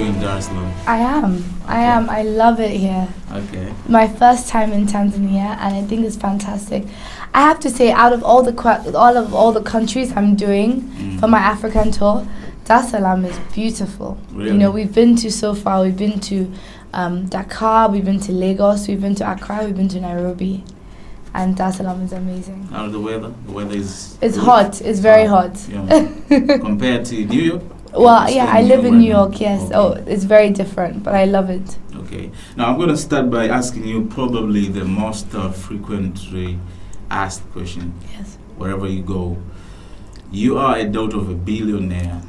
enjoying Dar es Salaam? I am. I love it here. Okay. My first time in Tanzania, and I think it's fantastic. I have to say, out of all the countries I'm doing for my African tour, Dar es Salaam is beautiful. Really? You know, we've been to so far. We've been to Dakar, we've been to Lagos, we've been to Accra, we've been to Nairobi, and Dar es Salaam is amazing. How the weather? The weather is. It's hot. It's very hot. Yeah. Compared to New York. Well, yeah, I live in New York. Yes. Okay. Oh, it's very different, but I love it. Okay. Now I'm going to start by asking you probably the most frequently asked question. Yes. Wherever you go, you are a daughter of a billionaire.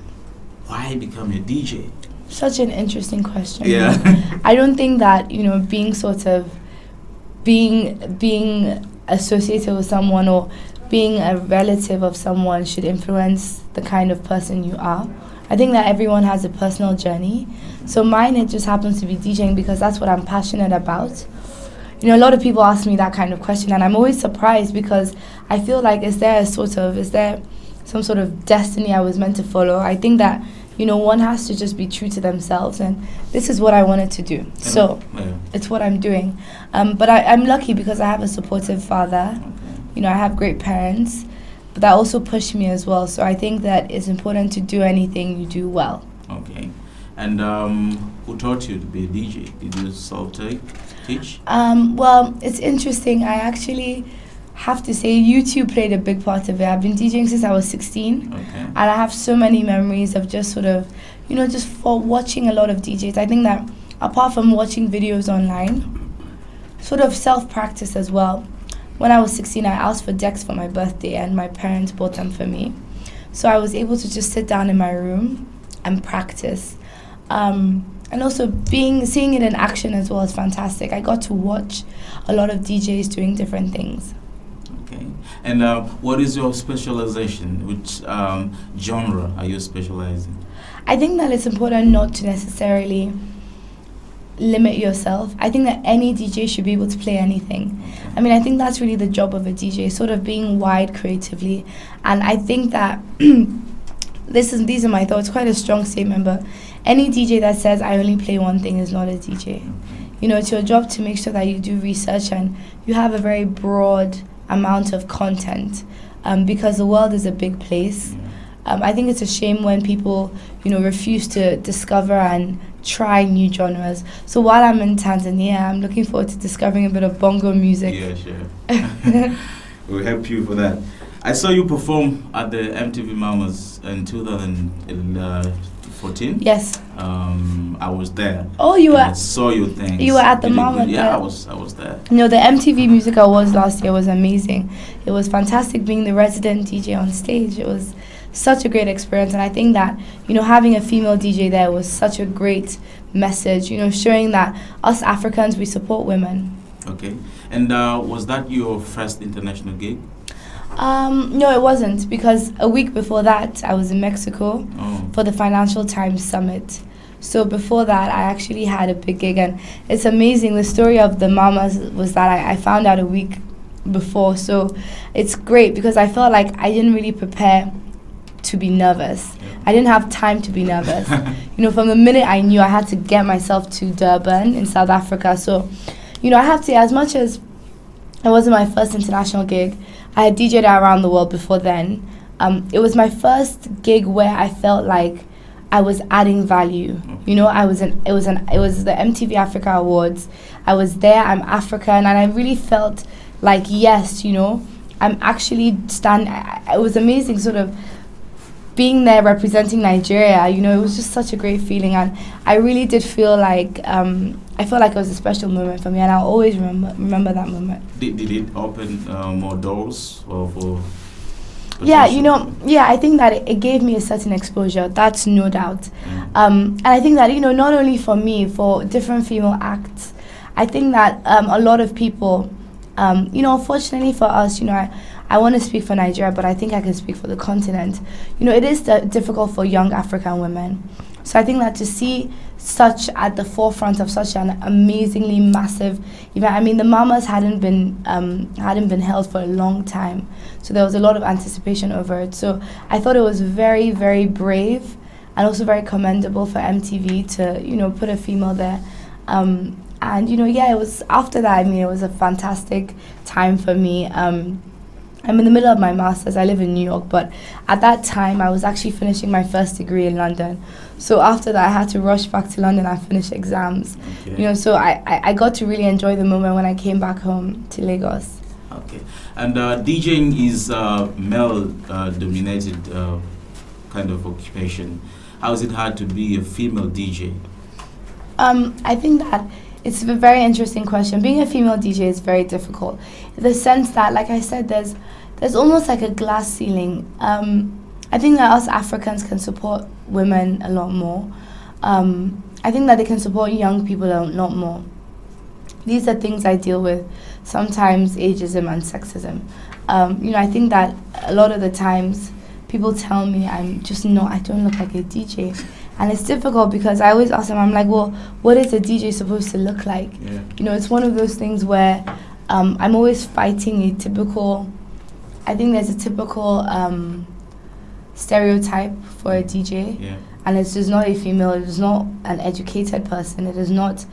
Why become a DJ? Such an interesting question. Yeah. I don't think that, you know, being associated with someone or being a relative of someone should influence the kind of person you are. I think that everyone has a personal journey. So mine, it just happens to be DJing because that's what I'm passionate about. You know, a lot of people ask me that kind of question, and I'm always surprised because I feel like is there some sort of destiny I was meant to follow? I think that, you know, one has to just be true to themselves, and this is what I wanted to do. So it's what I'm doing. But I'm lucky because I have a supportive father. Okay. You know, I have great parents, but that also pushed me as well. So I think that it's important to do anything you do well. Okay. And who taught you to be a DJ? Did you self-teach? Well, it's interesting. I actually have to say YouTube played a big part of it. I've been DJing since I was 16. Okay. And I have so many memories of just sort of, you know, just for watching a lot of DJs. I think that apart from watching videos online, sort of self-practice as well. When I was 16, I asked for decks for my birthday and my parents bought them for me. So I was able to just sit down in my room and practice. And also seeing it in action as well is fantastic. I got to watch a lot of DJs doing different things. Okay. And what is your specialization? Which genre are you specializing? I think that it's important not to necessarily limit yourself. I think that any DJ should be able to play anything. Okay. I mean, I think that's really the job of a DJ, sort of being wide creatively. And I think that these are my thoughts, quite a strong statement, but any DJ that says I only play one thing is not a DJ. Okay. You know, it's your job to make sure that you do research and you have a very broad amount of content, because the world is a big place. I think it's a shame when people, you know, refuse to discover and try new genres. So while I'm in Tanzania, I'm looking forward to discovering a bit of bongo music. Yeah, sure. We'll help you for that. I saw you perform at the MTV Mamas in 2014. Yes. I was there. Oh, you were. I saw your things. You were at the really Mama. Yeah, I was there. No, the MTV Music Awards last year was amazing. It was fantastic being the resident DJ on stage. It was such a great experience, and I think that, you know, having a female DJ there was such a great message, you know, showing that us Africans, we support women. Okay. And was that your first international gig? No, it wasn't, because a week before that, I was in Mexico for the Financial Times Summit. So before that, I actually had a big gig, and it's amazing. The story of the Mamas was that I found out a week before, so it's great because I felt like I didn't really prepare to be nervous. Yeah. I didn't have time to be nervous. You know, from the minute I knew I had to get myself to Durban in South Africa. So, you know, I have to say, as much as it wasn't my first international gig, I had DJed around the world before then. It was my first gig where I felt like I was adding value. You know, it was the MTV Africa Awards. I was there, I'm African, and I really felt like, yes, you know, I'm actually it was amazing sort of being there representing Nigeria. You know, it was just such a great feeling, and I really did feel like I felt like it was a special moment for me, and I'll always remember that moment. Did it open more doors for Yeah, you know, yeah, I think that it gave me a certain exposure, that's no doubt. And I think that, you know, not only for me, for different female acts, I think that a lot of people, you know, unfortunately for us, you know, I want to speak for Nigeria, but I think I can speak for the continent. You know, it is difficult for young African women. So I think that to see such at the forefront of such an amazingly massive event, I mean, the Mamas hadn't been held for a long time, so there was a lot of anticipation over it. So I thought it was very, very brave and also very commendable for MTV to, you know, put a female there. And, you know, yeah, it was after that, I mean, it was a fantastic time for me. I'm in the middle of my master's. I live in New York, but at that time, I was actually finishing my first degree in London. So after that, I had to rush back to London and finish exams. Okay. You know, so I got to really enjoy the moment when I came back home to Lagos. Okay. And DJing is male-dominated kind of occupation. How is it hard to be a female DJ? I think that it's a very interesting question. Being a female DJ is very difficult, in the sense that, like I said, there's almost like a glass ceiling. I think that us Africans can support women a lot more. I think that they can support young people a lot more. These are things I deal with, sometimes ageism and sexism. You know, I think that a lot of the times people tell me I don't look like a DJ. And it's difficult because I always ask them, I'm like, well, what is a DJ supposed to look like? Yeah. You know, it's one of those things where I'm always fighting a typical, I think there's a typical stereotype for a DJ. Yeah. And it's just not a female, it is not an educated person, it is not,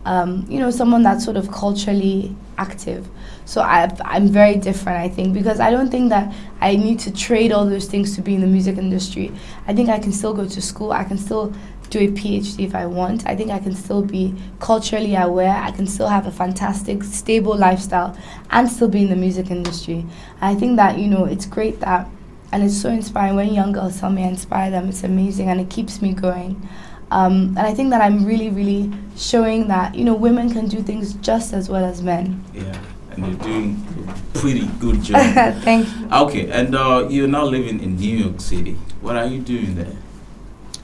you know, someone that's sort of culturally active. So I'm very different, I think, because I don't think that I need to trade all those things to be in the music industry. I think I can still go to school, I can still do a PhD if I want. I think I can still be culturally aware, I can still have a fantastic, stable lifestyle and still be in the music industry. And I think that, you know, it's great that, and it's so inspiring when young girls tell me I inspire them, it's amazing and it keeps me going. And I think that I'm really, really showing that, you know, women can do things just as well as men. Yeah, and you're doing a pretty good job. Thank you. Okay, and you're now living in New York City. What are you doing there?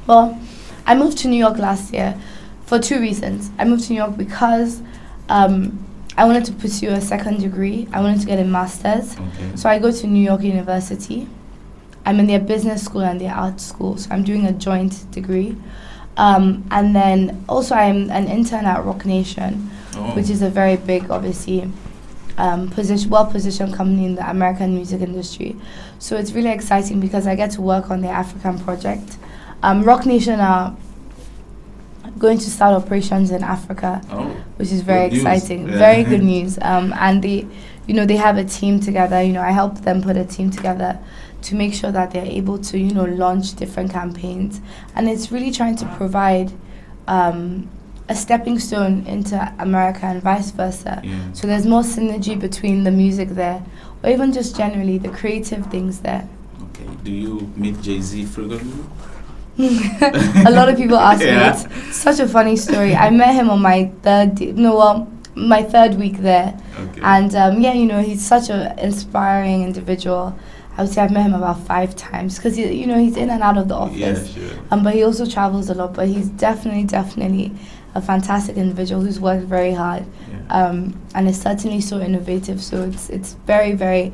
Well, I moved to New York last year for two reasons. I moved to New York because I wanted to pursue a second degree. I wanted to get a master's. Okay. So I go to New York University. I'm in their business school and their art school, so I'm doing a joint degree. And then also I'm an intern at Rock Nation, which is a very big, obviously, well-positioned company in the American music industry. So it's really exciting because I get to work on the African project. Rock Nation are going to start operations in Africa, which is very exciting. Yeah. Very good news. And they have a team together. You know, I helped them put a team together to make sure that they're able to, you know, launch different campaigns. And it's really trying to provide a stepping stone into America and vice versa. Yeah. So there's more synergy between the music there, or even just generally the creative things there. Okay. Do you meet Jay-Z frequently? A lot of people ask me. It's such a funny story. I met him on my third week there. Okay. And yeah, you know, he's such an inspiring individual. I would say I've met him about 5 times because he's in and out of the office. Yeah, sure. But he also travels a lot. But he's definitely a fantastic individual who's worked very hard, and is certainly so innovative. So it's very, very,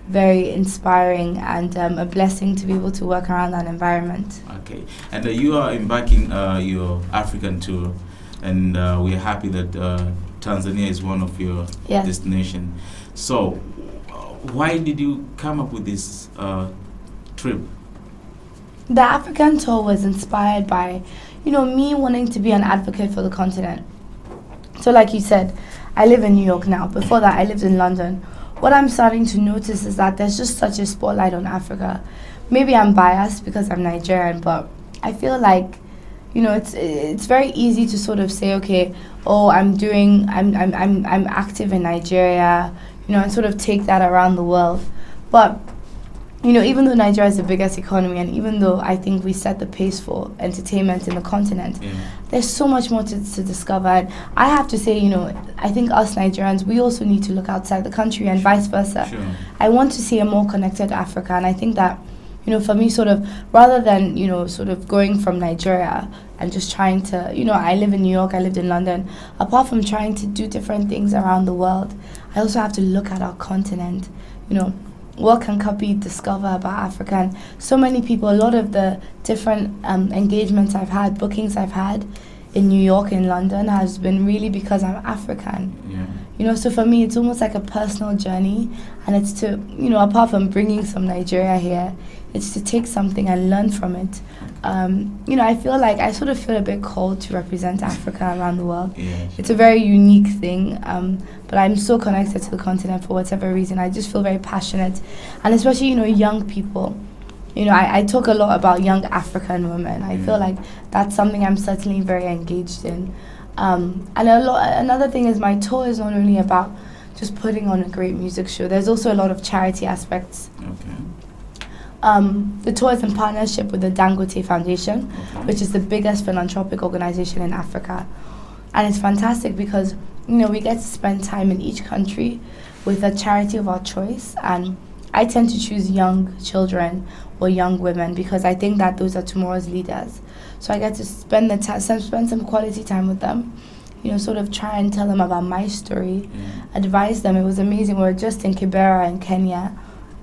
very inspiring and a blessing to be able to work around that environment. Okay, and you are embarking your African tour, and we're happy that Tanzania is one of your destinations. So, why did you come up with this trip? The African tour was inspired by, you know, me wanting to be an advocate for the continent. So like you said, I live in New York now. Before that, I lived in London. What I'm starting to notice is that there's just such a spotlight on Africa. Maybe I'm biased because I'm Nigerian, but I feel like, you know, it's very easy to sort of say, okay, I'm active in Nigeria, you know, and sort of take that around the world. But, you know, even though Nigeria is the biggest economy, and even though I think we set the pace for entertainment in the continent, there's so much more to discover. And I have to say, you know, I think us Nigerians, we also need to look outside the country and vice versa. Sure. I want to see a more connected Africa, and I think that, you know, for me, sort of, rather than, you know, sort of going from Nigeria and just trying to, you know, I live in New York, I lived in London, apart from trying to do different things around the world, I also have to look at our continent, you know, what can Cuppy discover about Africa? And so many people, a lot of the different engagements I've had, bookings I've had in New York and London has been really because I'm African. Yeah. So for me, it's almost like a personal journey, and it's to, apart from bringing some Nigeria here, it's to take something and learn from it. I feel like I sort of feel a bit called to represent Africa around the world. Yeah, sure. It's a very unique thing, but I'm so connected to the continent for whatever reason. I just feel very passionate, and especially, young people. I talk a lot about young African women. I feel like that's something I'm certainly very engaged in. And another thing is my tour is not only about just putting on a great music show. There's also a lot of charity aspects. Okay. The tour is in partnership with the Dangote Foundation, which is the biggest philanthropic organization in Africa. And it's fantastic because, we get to spend time in each country with a charity of our choice. And I tend to choose young children or young women because I think that those are tomorrow's leaders. So I get to spend some quality time with them, sort of try and tell them about my story, advise them. It was amazing. We were just in Kibera in Kenya,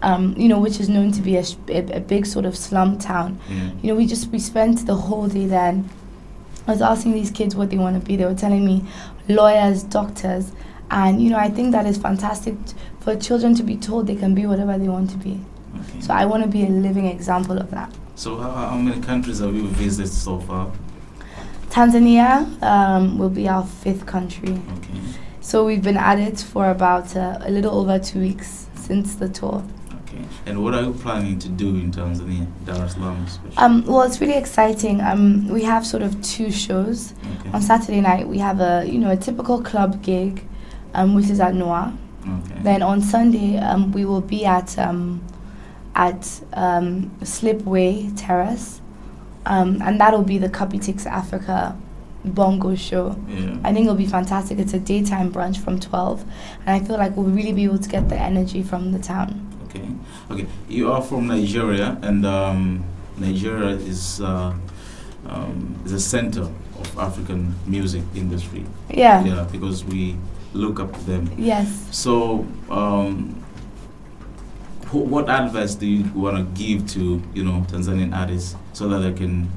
which is known to be a big sort of slum town. We spent the whole day there. I was asking these kids what they want to be. They were telling me lawyers, doctors, and I think that is fantastic for children to be told they can be whatever they want to be. Okay. So I want to be a living example of that. So how many countries have you visited so far? Tanzania will be our 5th country. Okay. So we've been at it for about a little over 2 weeks since the tour. Okay. And what are you planning to do in Tanzania, Dar es Salaam especially? Well, it's really exciting. We have sort of 2 shows. Okay. On Saturday night, we have a typical club gig, which is at Noah. Okay. Then on Sunday, we will be at Slipway Terrace, and that'll be the Cuppy Takes Africa bongo show. Yeah. I think it'll be fantastic. It's a daytime brunch from 12, and I feel like we'll really be able to get the energy from the town. Okay. You are from Nigeria, and Nigeria is a center of African music industry. Yeah. Yeah, because we look up to them. Yes. So, what advice do you want to give to Tanzanian artists so that they can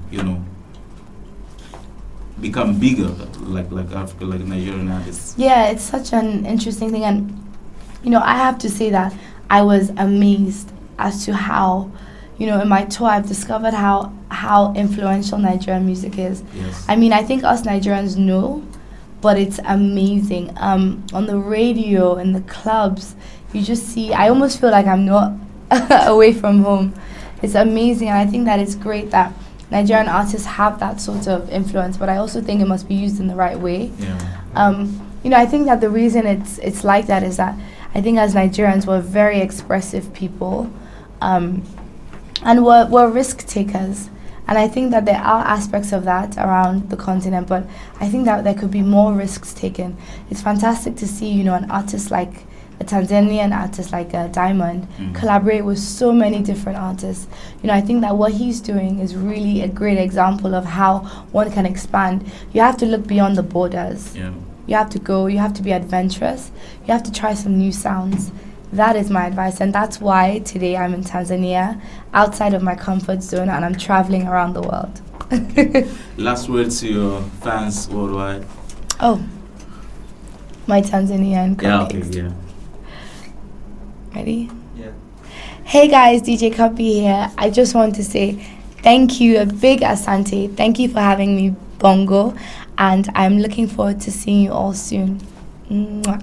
become bigger like Africa, like Nigerian artists? Yeah, it's such an interesting thing, and I have to say that I was amazed as to how in my tour I've discovered how influential Nigerian music is. Yes. I mean, I think us Nigerians know, but it's amazing. On the radio, in the clubs, you just see, I almost feel like I'm not away from home. It's amazing, and I think that it's great that Nigerian artists have that sort of influence, but I also think it must be used in the right way. Yeah. I think that the reason it's like that is that I think as Nigerians, we're very expressive people, and we're risk takers. And I think that there are aspects of that around the continent, but I think that there could be more risks taken. It's fantastic to see, an artist like a Tanzanian artist like Diamond collaborate with so many different artists. I think that what he's doing is really a great example of how one can expand. You have to look beyond the borders. Yeah. You have to go, you have to be adventurous, you have to try some new sounds. That is my advice, and that's why today I'm in Tanzania, outside of my comfort zone, and I'm traveling around the world. Last words to your fans worldwide. Oh, my Tanzanian colleagues. Yeah. Ready? Yeah. Hey guys, DJ Cuppy here. I just want to say thank you, a big asante. Thank you for having me, Bongo, and I'm looking forward to seeing you all soon. Mwah.